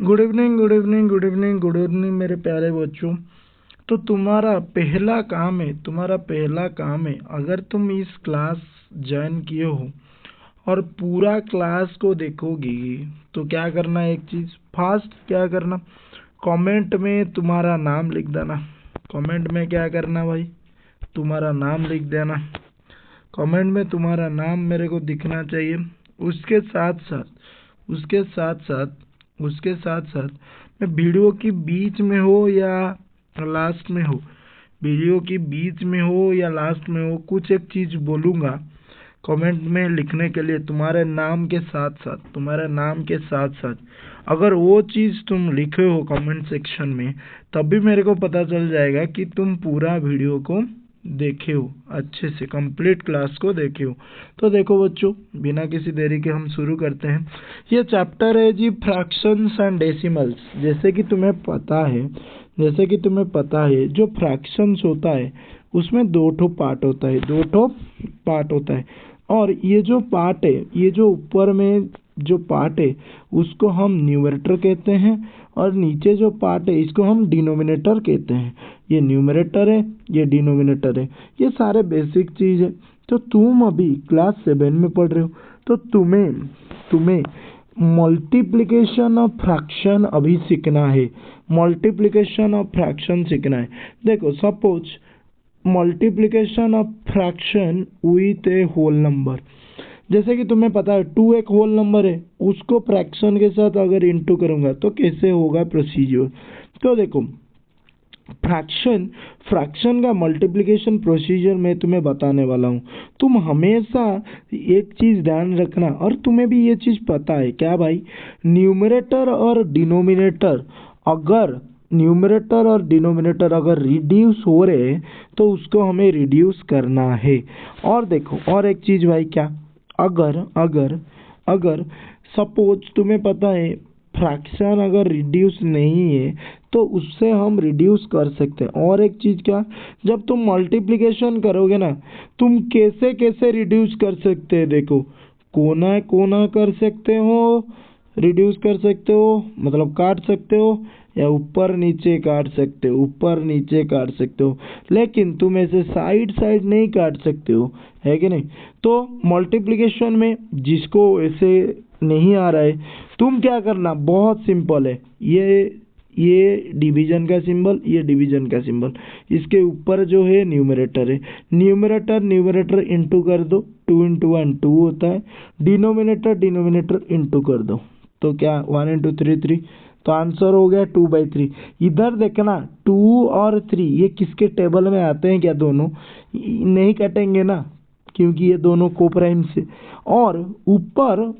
Good evening, good evening, good evening, good evening मेरे प्यारे बच्चों। तो तुम्हारा पहला काम है, अगर तुम इस क्लास ज्वाइन किए हो और पूरा क्लास को देखोगे तो क्या करना है, एक चीज़ फास्ट क्या करना, कमेंट में तुम्हारा नाम लिख देना। कमेंट में क्या करना भाई, तुम्हारा नाम लिख देना। कमेंट में तुम्हारा नाम मेरे को दिखना चाहिए। उसके साथ साथ उसके साथ साथ उसके साथ साथ मैं वीडियो की बीच में हो या लास्ट में हो, वीडियो की बीच में हो या लास्ट में हो, कुछ एक चीज़ बोलूँगा कमेंट में लिखने के लिए, तुम्हारे नाम के साथ साथ अगर वो चीज़ तुम लिखे हो कमेंट सेक्शन में, तब भी मेरे को पता चल जाएगा कि तुम पूरा वीडियो को देखे हो, अच्छे से कंप्लीट क्लास को देखे हो। तो देखो बच्चों, बिना किसी देरी के हम शुरू करते हैं। ये चैप्टर है जी फ्रैक्शंस एंड डेसिमल्स। जैसे कि तुम्हें पता है जो फ्रैक्शंस होता है उसमें दो पार्ट होता है। और ये जो पार्ट है, ये जो ऊपर में जो पार्ट है उसको हम न्यूमरेटर कहते हैं, और नीचे जो पार्ट है इसको हम डिनोमिनेटर कहते हैं। ये न्यूमरेटर है, ये डिनोमिनेटर है, ये सारे बेसिक चीज़ है। तो तुम अभी क्लास 7 में पढ़ रहे हो, तो तुम्हें मल्टीप्लिकेशन ऑफ फ्रैक्शन अभी सीखना है। देखो, suppose multiplication of fraction with a whole number. जैसे कि तुम्हें पता है 2 एक होल नंबर है, उसको फ्रैक्शन के साथ अगर इंटू करूंगा तो कैसे होगा प्रोसीजर। तो देखो, फ्रैक्शन का मल्टीप्लिकेशन प्रोसीजर मैं तुम्हें बताने वाला हूँ। तुम हमेशा एक चीज़ ध्यान रखना, और तुम्हें भी ये चीज़ पता है क्या भाई, न्यूमरेटर और डिनोमिनेटर अगर रिड्यूस हो रहे हैं तो उसको हमें रिड्यूस करना है। और देखो, और एक चीज़ भाई, क्या अगर सपोज तुम्हें पता है फ्रैक्शन अगर रिड्यूस नहीं है तो उससे हम रिड्यूस कर सकते हैं। और एक चीज़ क्या, जब तुम मल्टीप्लिकेशन करोगे ना, तुम कैसे कैसे रिड्यूस कर सकते हैं। देखो, कोना कोना कर सकते हो, रिड्यूस कर सकते हो, मतलब काट सकते हो, या ऊपर नीचे काट सकते हो, लेकिन तुम ऐसे साइड साइड नहीं काट सकते हो, है कि नहीं। तो मल्टीप्लिकेशन में जिसको ऐसे नहीं आ रहा है, तुम क्या करना, बहुत सिंपल है। ये डिवीजन का सिंबल, इसके ऊपर जो है न्यूमरेटर है, न्यूमरेटर इंटू कर दो, 2 इंटू 1 2 होता है, डिनोमिनेटर इंटू कर दो, तो क्या 1 इंटू 3 3, तो आंसर हो गया 2/3। इधर देखना 2 और 3 ये किसके टेबल में आते हैं क्या, दोनों नहीं कटेंगे ना, क्योंकि ये दोनों कोप्राइम से। और ऊपर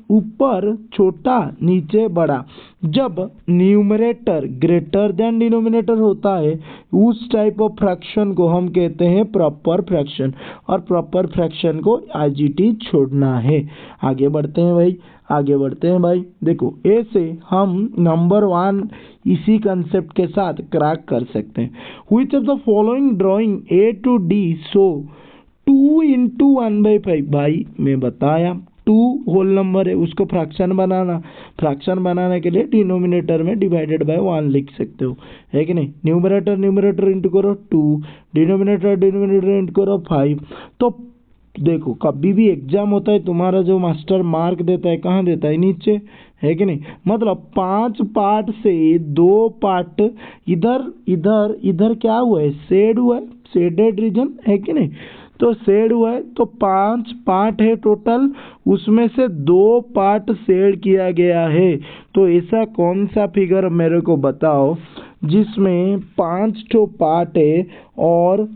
छोटा नीचे बड़ा, जब न्यूमरेटर ग्रेटर देन डिनोमिनेटर होता है उस टाइप ऑफ फ्रैक्शन को हम कहते हैं प्रॉपर फ्रैक्शन, और प्रॉपर फ्रैक्शन को आईजीटी छोड़ना है। आगे बढ़ते हैं भाई। देखो, ऐसे हम नंबर 1 इसी कंसेप्ट के साथ क्रैक कर सकते हैं। Which of the following drawing A to D show 2 into 1/5। भाई मैं बताया 2 होल नंबर है, उसको फ्रैक्शन बनाने के लिए डिनोमिनेटर में डिवाइडेड बाय 1 लिख सकते हो, है कि नहीं। न्यूमरेटर इंटू करो 2, डिनोमिनेटर इंटू करो 5। तो देखो, कभी भी एग्जाम होता है तुम्हारा, जो मास्टर मार्क देता है कहाँ देता है, नीचे, है कि नहीं। मतलब 5 पार्ट से 2 पार्ट इधर क्या हुआ है, शेडेड रीजन, है कि नहीं। तो शेड हुआ है, तो 5 पार्ट है टोटल, उसमें से 2 पार्ट शेड किया गया है। तो ऐसा कौन सा फिगर मेरे को बताओ जिसमें 5 ठो पार्ट है और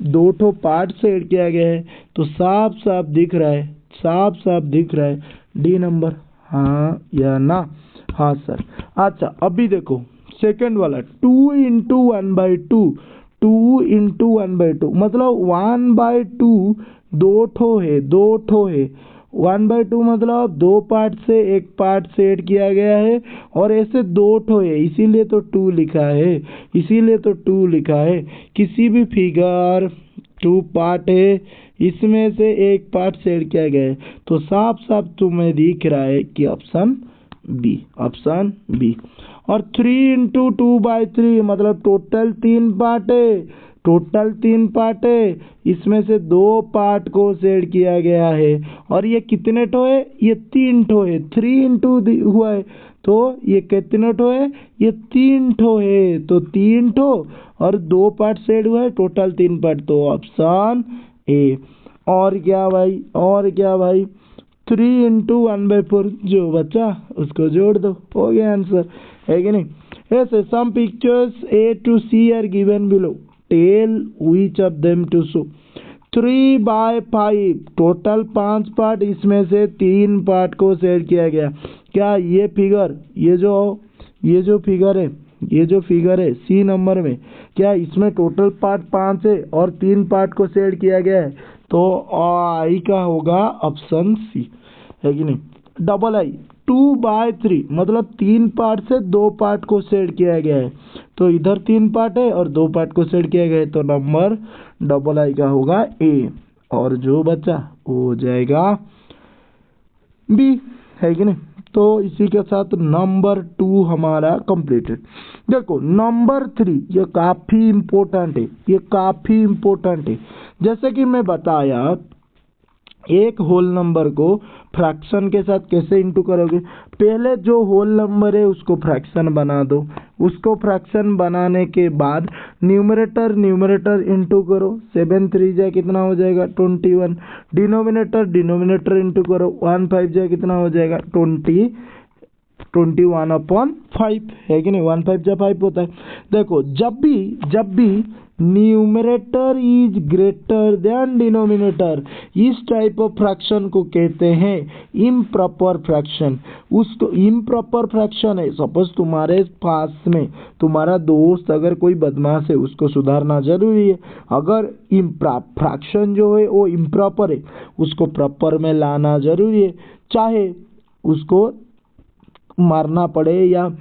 2 ठो पार्ट शेड किया गया है। तो साफ साफ दिख रहा है डी नंबर, हाँ या ना। हाँ सर। अच्छा, अभी देखो सेकंड वाला 2 इंटू 1/2, मतलब 1/2 दो ठो है 1/2 मतलब 2 पार्ट से 1 पार्ट सेट किया गया है, और ऐसे 2 ठो है, इसीलिए तो 2 लिखा है। किसी भी फिगर 2 पार्ट है, इसमें से 1 पार्ट सेट किया गया है, तो साफ साफ तुम्हें दिख रहा है कि ऑप्शन बी, ऑप्शन बी। और 3 इंटू 2/3 मतलब टोटल 3 पार्ट है, टोटल 3 पार्ट है, इसमें से 2 पार्ट को शेड किया गया है। और ये कितने ठो है? ये 3 ठो है। 3 इंटू हुआ है तो ये कितने ठो है? ये 3 ठो है। तो 3 ठो और 2 पार्ट शेड हुआ है, टोटल 3 पार्ट, तो ऑप्शन ए। और क्या भाई, और क्या भाई? 3 इंटू 1/4 जो बचा उसको जोड़ दो, हो गया आंसर, है कि नहीं? ऐसे some pictures A to C are given below, tell which of them to show. 3/5 total 5 part, इसमें से 3 पार्ट को शेयर किया गया। क्या ये फिगर, ये जो फिगर है, ये जो फिगर है सी नंबर में, क्या इसमें टोटल पार्ट 5 है और 3 पार्ट को शेयर किया गया है? तो आई का होगा ऑप्शन सी, है कि नहीं? डबल आई 2/3 मतलब 3 पार्ट से 2 पार्ट को शेयर किया गया है, तो इधर 3 पार्ट है और 2 पार्ट को शेयर किया गया है, तो नंबर डबल आई का होगा ए। और जो बचा वो हो जाएगा बी, है कि नहीं? तो इसी के साथ नंबर 2 हमारा कंप्लीटेड। देखो नंबर 3 ये काफ़ी इम्पोर्टेंट है, ये काफ़ी इम्पोर्टेंट है। जैसे कि मैं बताया, एक होल नंबर को फ्रैक्शन के साथ कैसे इंटू करोगे? पहले जो होल नंबर है उसको फ्रैक्शन बना दो, उसको फ्रैक्शन बनाने के बाद न्यूमरेटर इंटू करो, 7 3 जा कितना हो जाएगा? 21। डिनोमिनेटर इंटू करो, 1 5 जा कितना हो जाएगा? 21/5, है कि नहीं? 1 5 जा 5 होता है। देखो जब भी numerator is greater than denominator, इस टाइप ऑफ फ्रैक्शन को कहते हैं इम्प्रॉपर फ्रैक्शन। उसको इम्प्रॉपर फ्रैक्शन है, सपोज तुम्हारे पास में तुम्हारा दोस्त अगर कोई बदमाश है, उसको सुधारना जरूरी है। अगर फ्रैक्शन जो है वो इम्प्रॉपर है, उसको प्रॉपर में लाना जरूरी है, चाहे उसको मारना पड़े या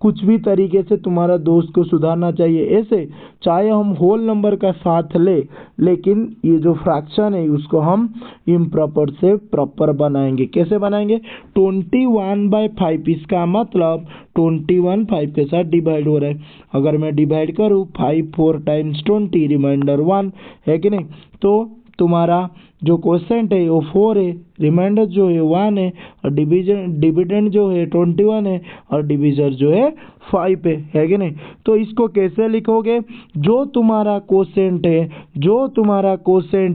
कुछ भी तरीके से तुम्हारा दोस्त को सुधारना चाहिए। ऐसे चाहे हम होल नंबर का साथ ले, लेकिन ये जो फ्रैक्शन है उसको हम इम्प्रॉपर से प्रॉपर बनाएंगे। कैसे बनाएंगे? 21/5, इसका मतलब 21 5 के साथ डिवाइड हो रहा है। अगर मैं डिवाइड करूँ 5 4 टाइम्स 20 रिमाइंडर 1, है कि नहीं? तो तुम्हारा जो क्वोशेंट है वो 4 है, रिमाइंडर जो है 1 है, और डिविडेंड जो है 21 है, और डिविजर जो है 5 है कि नहीं? तो इसको कैसे लिखोगे? जो तुम्हारा क्वोशेंट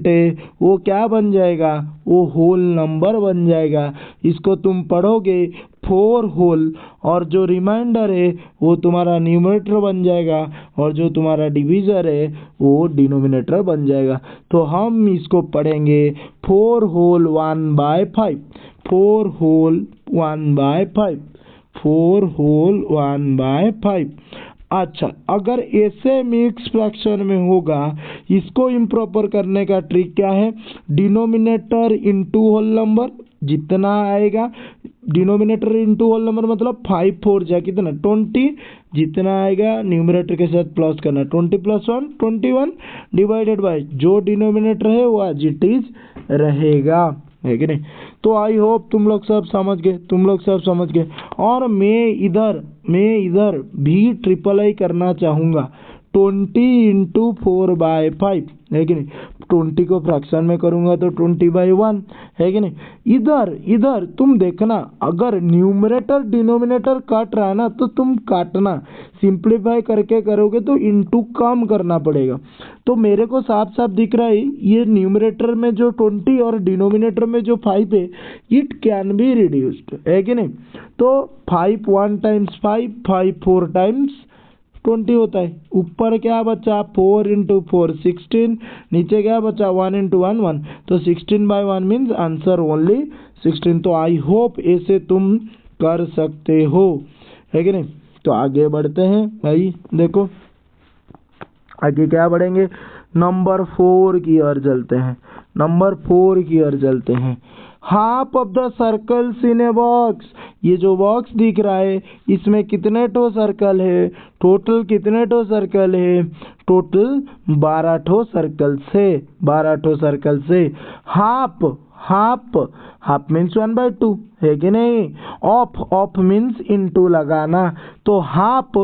है वो क्या बन जाएगा? वो होल नंबर बन जाएगा। इसको तुम पढ़ोगे 4 होल, और जो रिमाइंडर है वो तुम्हारा न्यूमरेटर बन जाएगा, और जो तुम्हारा डिविजर है वो डिनोमिनेटर बन जाएगा। तो हम इसको पढ़ेंगे 4 होल 1/5, 4 होल 1/5, 4 होल 1/5। अच्छा, अगर ऐसे मिक्स फ्रैक्शन में होगा, इसको इम्प्रॉपर करने का ट्रिक क्या है? डिनोमिनेटर इंटू होल नंबर, जितना आएगा डिनोमिनेटर इंटू होल नंबर मतलब 5 4 जा कितना? 20, जितना आएगा न्यूमरेटर के साथ प्लस करना, 20 + 1 21 डिवाइडेड बाय जो डिनोमिनेटर है वो एज इट इज रहेगा, है कि नहीं? तो आई होप तुम लोग सब समझ गए। और मैं इधर भी ट्रिपल आई करना चाहूँगा, 20 इंटू 4/5, है कि नहीं? 20 को फ्रैक्शन में करूँगा तो 20/1, है कि नहीं? इधर तुम देखना, अगर न्यूमरेटर डिनोमिनेटर काट रहा है ना, तो तुम काटना, सिंप्लीफाई करके करोगे तो इंटू कम करना पड़ेगा। तो मेरे को साफ साफ दिख रहा है ये न्यूमरेटर में जो 20 और डिनोमिनेटर में जो 5 है, इट कैन बी रिड्यूस्ड, है कि नहीं? तो 5 1 टाइम्स 5 5 4 टाइम्स 20 होता है। ऊपर क्या बचा? 4 इंटू 4 16, नीचे क्या बचा? 1 इंटू 1 1, तो 16/1 मीन्स आंसर ओनली 16। तो आई होप ऐसे तुम कर सकते हो, है कि नहीं? तो आगे बढ़ते हैं भाई। देखो आगे क्या बढ़ेंगे? नंबर 4 की ओर चलते हैं। Half of the circles in a box, ये जो बॉक्स दिख रहा है इसमें कितने ठो सर्कल है? टोटल कितने ठो सर्कल है? टोटल 12 ठो सर्कल से, 12 ठो सर्कल से हाफ, हाफ मीन्स 1/2 है कि नहीं। ऑफ, ऑफ मीन्स इनटू लगाना, तो half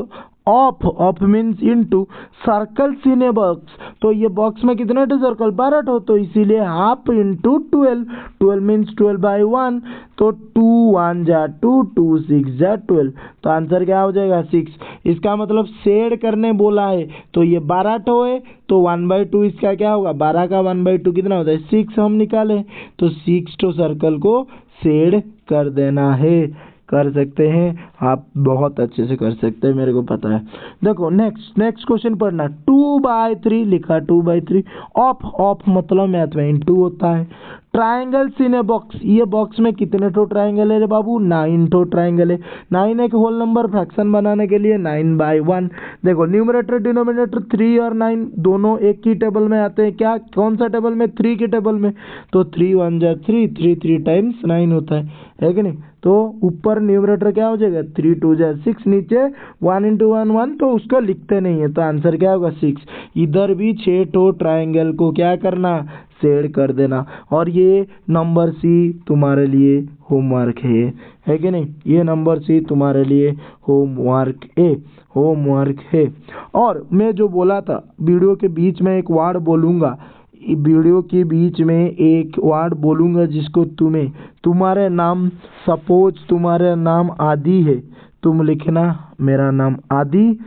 of, of means into circles in a box, तो ये बॉक्स में कितने थे सर्कल, 12 हो, तो इसीलिए हाफ इंटू 12, 12 मीन्स 12/1, तो 2 1 जा 2, 2 6 जा 12, तो आंसर क्या हो जाएगा 6। इसका मतलब शेड करने बोला है, तो ये 12 ठो है, तो 1/2 इसका क्या होगा, 12 का 1/2 कितना होता है 6, हम निकाले, तो 6 ठो सर्कल को शेड कर देना है। कर सकते हैं आप, बहुत अच्छे से कर सकते हैं, मेरे को पता है। देखो नेक्स्ट क्वेश्चन पढ़ना, 2/3 लिखा, 2/3 ऑफ, ऑफ मतलब मैथ में इनटू होता है। ट्राइंगल्स इन ए बॉक्स, ये बॉक्स में कितने ठो ट्राइंगल है रे बाबू, 9 ठो ट्राइंगल है। 9 एक होल नंबर फ्रैक्शन बनाने के लिए 9/1। देखो न्यूमरेटर डिनोमिनेटर 3 और 9 दोनों एक ही टेबल में आते हैं, क्या कौन सा टेबल में, 3 के टेबल में, तो 3 1 जा 3, 3 3 टाइम्स 9 होता है कि नहीं। तो ऊपर न्यूमरेटर क्या हो जाएगा, 3 2 जा 6, नीचे 1 इंटू 1 1, तो उसको लिखते नहीं है, तो आंसर क्या होगा 6। इधर भी 6 ठो ट्राइंगल को क्या करना, शेड कर देना। और ये नंबर सी तुम्हारे लिए होमवर्क है कि नहीं, ये नंबर सी तुम्हारे लिए होमवर्क है। और मैं जो बोला था वीडियो के बीच में एक वर्ड बोलूँगा, वीडियो के बीच में एक वर्ड बोलूँगा जिसको तुम्हारे नाम, सपोज तुम्हारा नाम आदि है, तुम लिखना मेरा नाम आदि,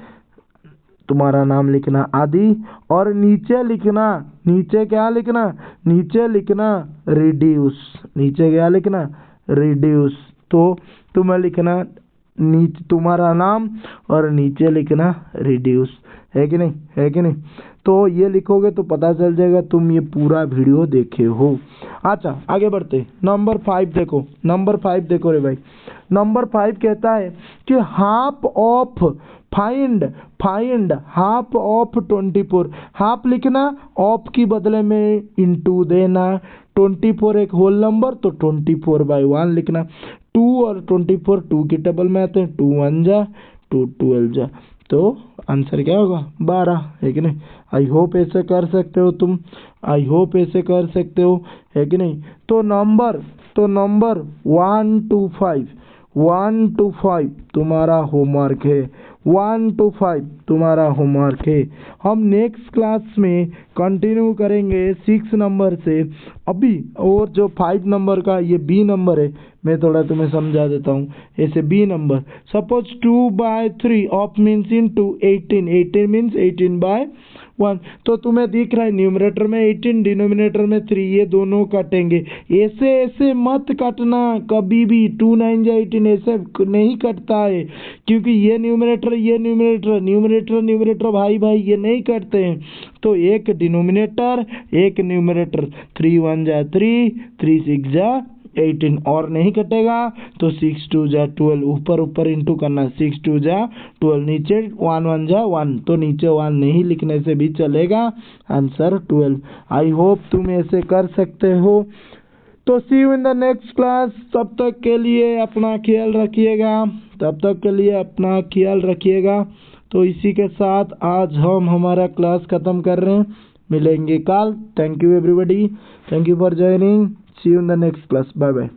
तुम्हारा नाम लिखना आदि, और नीचे लिखना, नीचे क्या लिखना, नीचे लिखना रिड्यूस, नीचे क्या लिखना रिड्यूस, तो तुम्हें लिखना नीचे तुम्हारा नाम और नीचे लिखना रिड्यूस, है कि नहीं, है कि नहीं। तो ये लिखोगे तो पता चल जाएगा तुम ये पूरा वीडियो देखे हो। अच्छा आगे बढ़ते, नंबर 5 देखो, नंबर 5 देखो रे भाई। नंबर 5 कहता है कि half of, find half of 24, half लिखना, ऑफ की बदले में इंटू देना, 24 एक होल नंबर, तो 24/1 लिखना। 2 और 24 2 की टेबल में आते हैं, 2 1 जा 2 12 जा, तो आंसर क्या होगा 12, है कि नहीं। आई होप ऐसे कर सकते हो तुम, आई होप ऐसे कर सकते हो, है कि नहीं। तो नंबर 1 to 5 तुम्हारा होमवर्क है, 1 to 5 तुम्हारा होमवर्क है। हम नेक्स्ट क्लास में कंटिन्यू करेंगे 6 नंबर से अभी, और जो 5 नंबर का ये बी नंबर है, मैं थोड़ा तुम्हें समझा देता हूँ। ऐसे बी number, suppose 2/3 of means into 18, 18 means 18/1, तो तुम्हें दिख रहा है न्यूमरेटर में 18, डिनोमिनेटर में 3, ये दोनों काटेंगे। ऐसे मत काटना कभी भी, 2 9 जा 18 ऐसे नहीं कटता है, क्योंकि ये न्यूमरेटर भाई ये नहीं करते हैं। तो एक डिनोमिनेटर एक न्यूमरेटर, 3 1 जा 3, 3 6 जा 18, और नहीं कटेगा तो 6 2 जा 12, ऊपर इंटू करना, 6 2 जा 12, नीचे 1 1 जा 1, तो नीचे 1 नहीं लिखने से भी चलेगा, आंसर 12। आई होप तुम ऐसे कर सकते हो। तो see you in the next class, तब तक के लिए अपना ख्याल रखिएगा। तो इसी के साथ आज हम हमारा क्लास ख़त्म कर रहे हैं, मिलेंगे कल। Thank you everybody, thank you for joining, see you in the next class, bye bye.